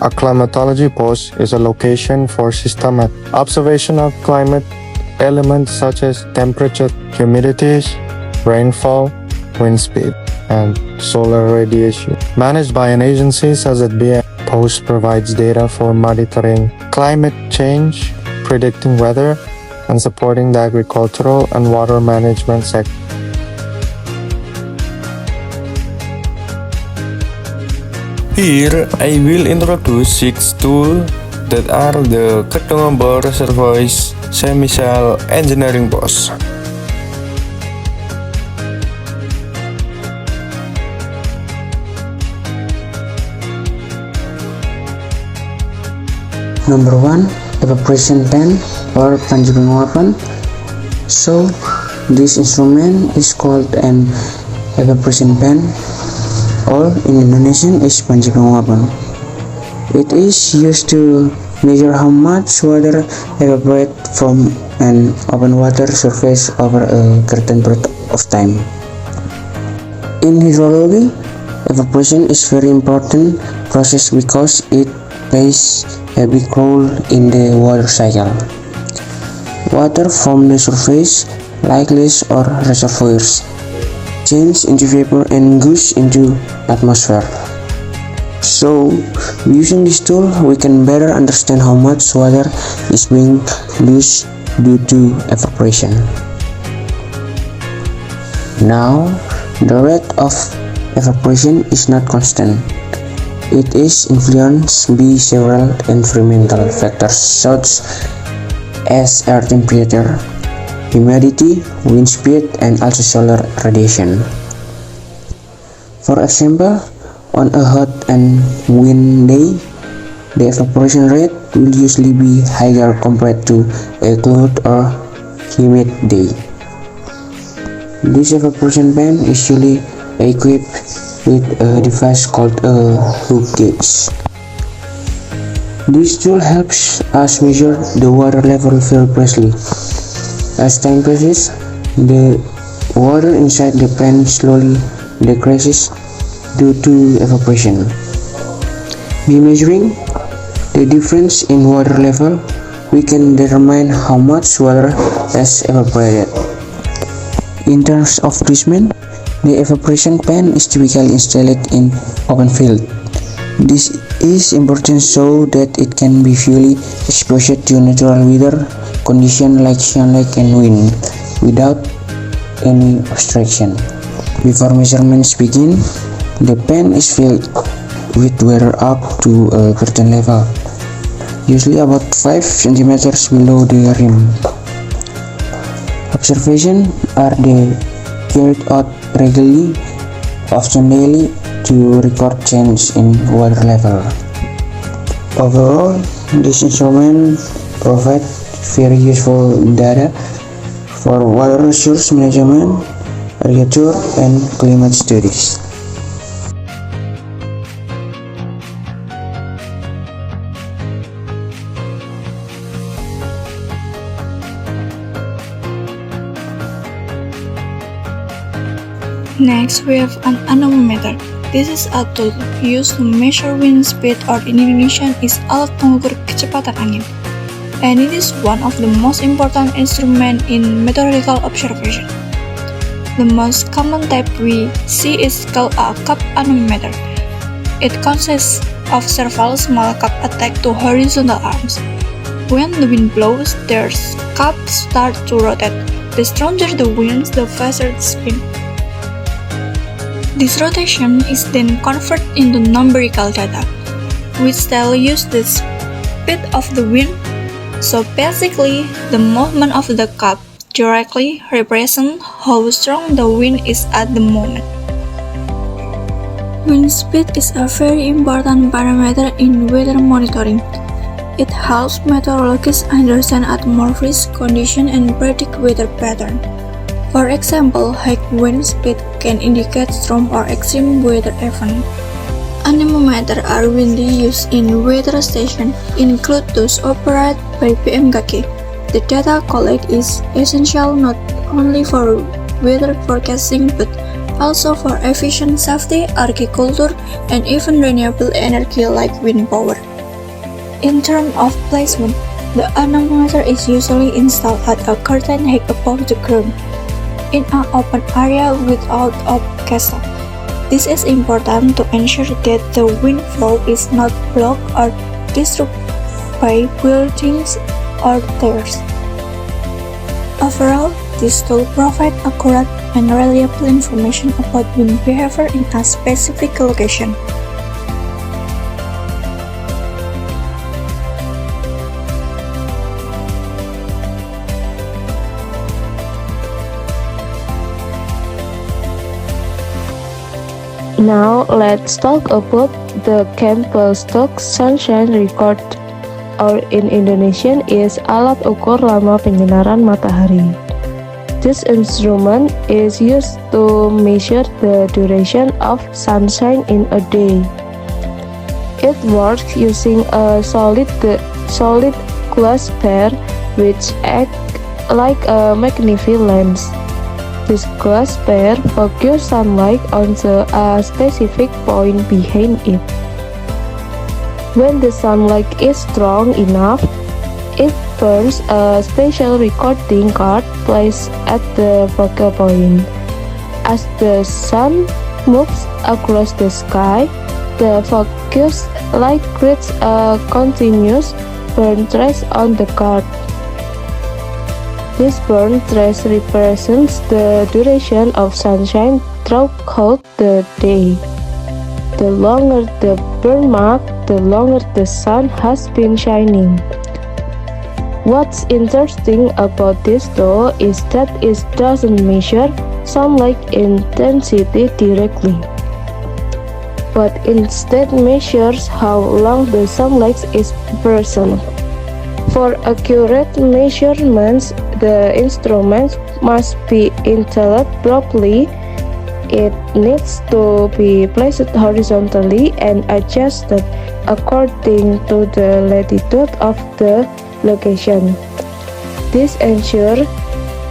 A climatology post is a location for systematic observation of climate elements such as temperature, humidity, rainfall, wind speed, and solar radiation. Managed by an agency such as BM, POST provides data for monitoring climate change, predicting weather, and supporting the agricultural and water management sector. Here, I will introduce 6 tools that are the Kedungobor Surveys Semicell Engineering Post. Number 1. Evaporation pen or panjigunguapan. So, this instrument is called an evaporation pen, or in Indonesian is panjigunguapan. It is used to measure how much water evaporates from an open water surface over a certain period of time. In hydrology, evaporation is very important process because it plays a big role in the water cycle. Water from the surface, like lakes or reservoirs, change into vapor and goes into atmosphere. So, using this tool, we can better understand how much water is being lost due to evaporation. Now, the rate of evaporation is not constant. It is influenced by several environmental factors such as air temperature, humidity, wind speed, and also solar radiation. For example, on a hot and windy day, the evaporation rate will usually be higher compared to a cold or humid day. This evaporation pen is usually equipped with a device called a hoop gauge. This tool helps us measure the water level very precisely. As time passes, the water inside the pen slowly decreases due to evaporation. By measuring the difference in water level, we can determine how much water has evaporated. In terms of placement, the evaporation pen is typically installed in open field. This is important so that it can be fully exposed to natural weather conditions like sunlight and wind without any obstruction. Before measurements begin, the pen is filled with water up to a certain level, usually about 5 cm below the rim. Observations are carried out regularly, often daily, to record change in water level. Overall, this instrument provides very useful data for water resource management, agriculture, and climate studies. Next, we have an anemometer. This is a tool used to measure wind speed, or in Indonesian is alat pengukur kecepatan angin. And it is one of the most important instruments in meteorological observation. The most common type we see is called a cup anemometer. It consists of several small cups attached to horizontal arms. When the wind blows, their cups start to rotate. The stronger the wind, the faster the spin. This rotation is then converted into numerical data, which tell you the speed of the wind. So basically, the movement of the cup directly represents how strong the wind is at the moment. Wind speed is a very important parameter in weather monitoring. It helps meteorologists understand atmospheric conditions and predict weather patterns. For example, high wind speed can indicate storm or extreme weather event. Anemometers are widely used in weather stations, include those operated by BMKG. The data collected is essential not only for weather forecasting but also for efficient safety, agriculture, and even renewable energy like wind power. In terms of placement, the anemometer is usually installed at a certain height above the ground, in an open area without a castle. This is important to ensure that the wind flow is not blocked or disrupted by buildings or towers. Overall, this tool provides accurate and reliable information about wind behavior in a specific location. Now let's talk about the Campbell-Stokes Sunshine Record, or in Indonesian is alat ukur lama penyinaran matahari. This instrument is used to measure the duration of sunshine in a day. It works using a solid glass pair which acts like a magnifying lens. This glass pair focuses sunlight onto a specific point behind it. When the sunlight is strong enough, it burns a special recording card placed at the focal point. As the sun moves across the sky, the focused light creates a continuous burn trace on the card. This burn trace represents the duration of sunshine throughout the day. The longer the burn mark, the longer the sun has been shining. What's interesting about this tool is that it doesn't measure sunlight intensity directly, but instead measures how long the sunlight is present. For accurate measurements, the instrument must be installed properly. It needs to be placed horizontally and adjusted according to the latitude of the location. This ensures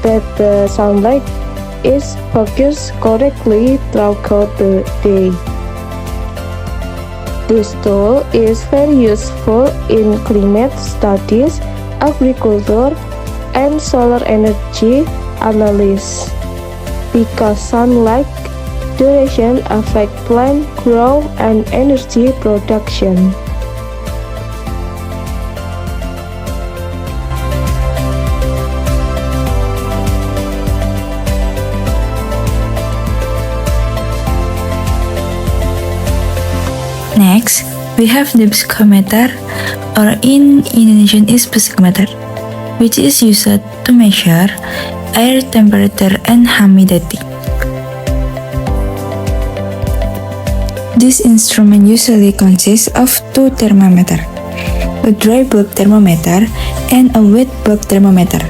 that the sunlight is focused correctly throughout the day. This tool is very useful in climate studies, agriculture, and solar energy analysis because sunlight duration affect plant growth and energy production. Next, we have the psychometer, or in Indonesian is psychometer, which is used to measure air temperature and humidity. This instrument usually consists of two thermometers, a dry bulb thermometer and a wet bulb thermometer.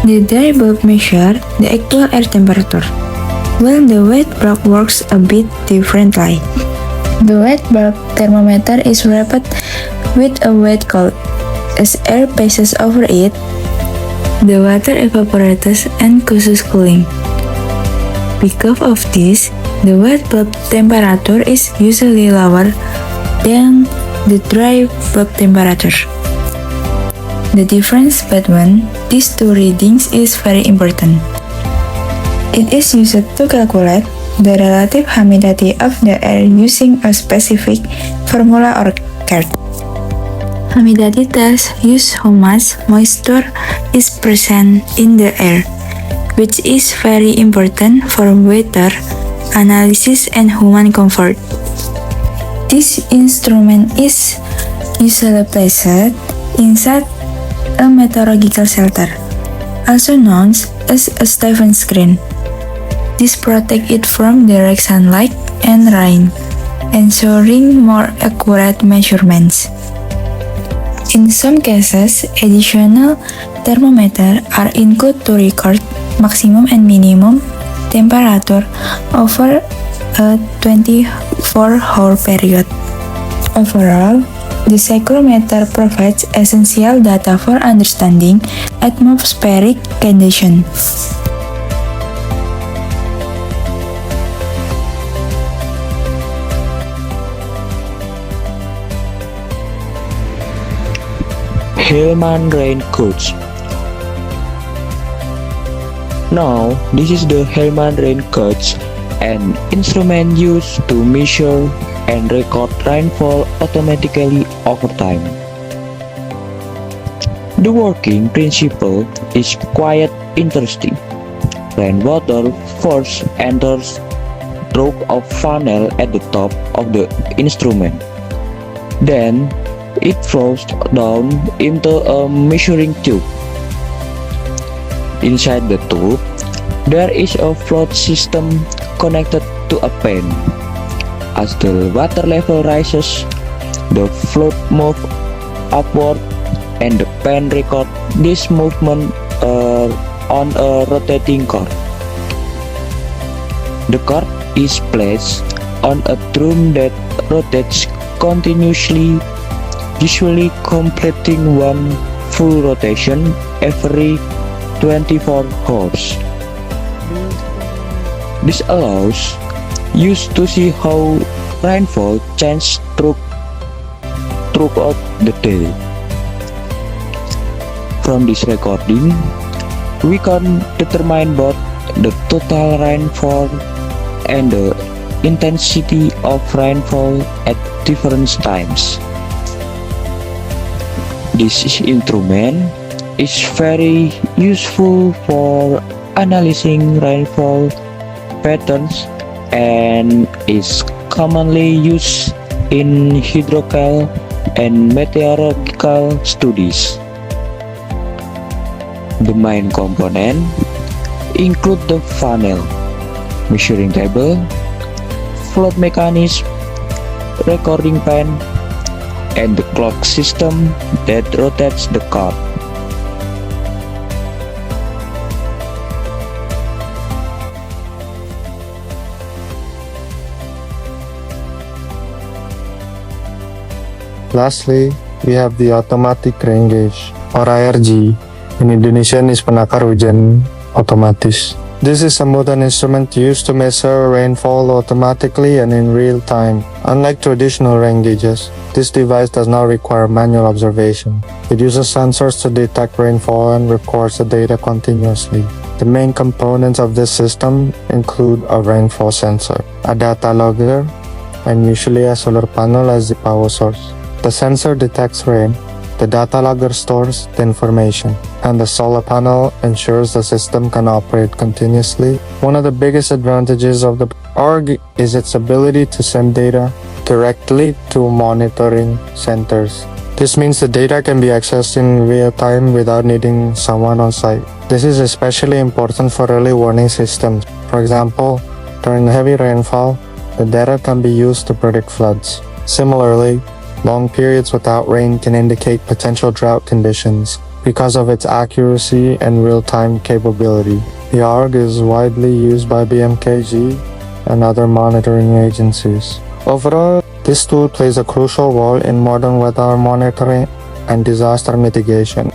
The dry bulb measures the actual air temperature, while the wet bulb works a bit differently. The wet bulb thermometer is wrapped with a wet cloth. As air passes over it, the water evaporates and causes cooling. Because of this, the wet bulb temperature is usually lower than the dry bulb temperature. The difference between these two readings is very important. It is used to calculate the relative humidity of the air using a specific formula or curve. Humidity tests use how much moisture is present in the air, which is very important for weather analysis and human comfort. This instrument is usually placed inside a meteorological shelter, also known as a Stephen screen. This protects it from direct sunlight and rain, ensuring more accurate measurements. In some cases, additional thermometers are included to record maximum and minimum temperature over a 24-hour period. Overall, the psychrometer provides essential data for understanding atmospheric conditions. Hellman rain gauge. Now, this is the Hellman rain gauge, an instrument used to measure and record rainfall automatically over time. The working principle is quite interesting. Rainwater first enters through a funnel at the top of the instrument. Then, it flows down into a measuring tube. Inside the tube, there is a float system connected to a pen. As the water level rises, the float moves upward and the pen records this movement on a rotating cord. The cord is placed on a drum that rotates continuously, usually completing one full rotation every 24 hours. This allows you to see how rainfall changes throughout the day. From this recording, we can determine both the total rainfall and the intensity of rainfall at different times. This instrument is very useful for analyzing rainfall patterns and is commonly used in hydrological and meteorological studies. The main component include the funnel, measuring table, float mechanism, recording pen, and the clock system that rotates the cord. Lastly, we have the automatic rain gauge or ARG. In Indonesian is penakar hujan otomatis. This is a modern instrument used to measure rainfall automatically and in real time. Unlike traditional rain gauges, this device does not require manual observation. It uses sensors to detect rainfall and records the data continuously. The main components of this system include a rainfall sensor, a data logger, and usually a solar panel as the power source. The sensor detects rain, the data logger stores the information, and the solar panel ensures the system can operate continuously. One of the biggest advantages of the ARG is its ability to send data directly to monitoring centers. This means the data can be accessed in real time without needing someone on site. This is especially important for early warning systems. For example, during heavy rainfall, the data can be used to predict floods. Similarly, long periods without rain can indicate potential drought conditions because of its accuracy and real-time capability. The ARG is widely used by BMKG and other monitoring agencies. Overall, this tool plays a crucial role in modern weather monitoring and disaster mitigation.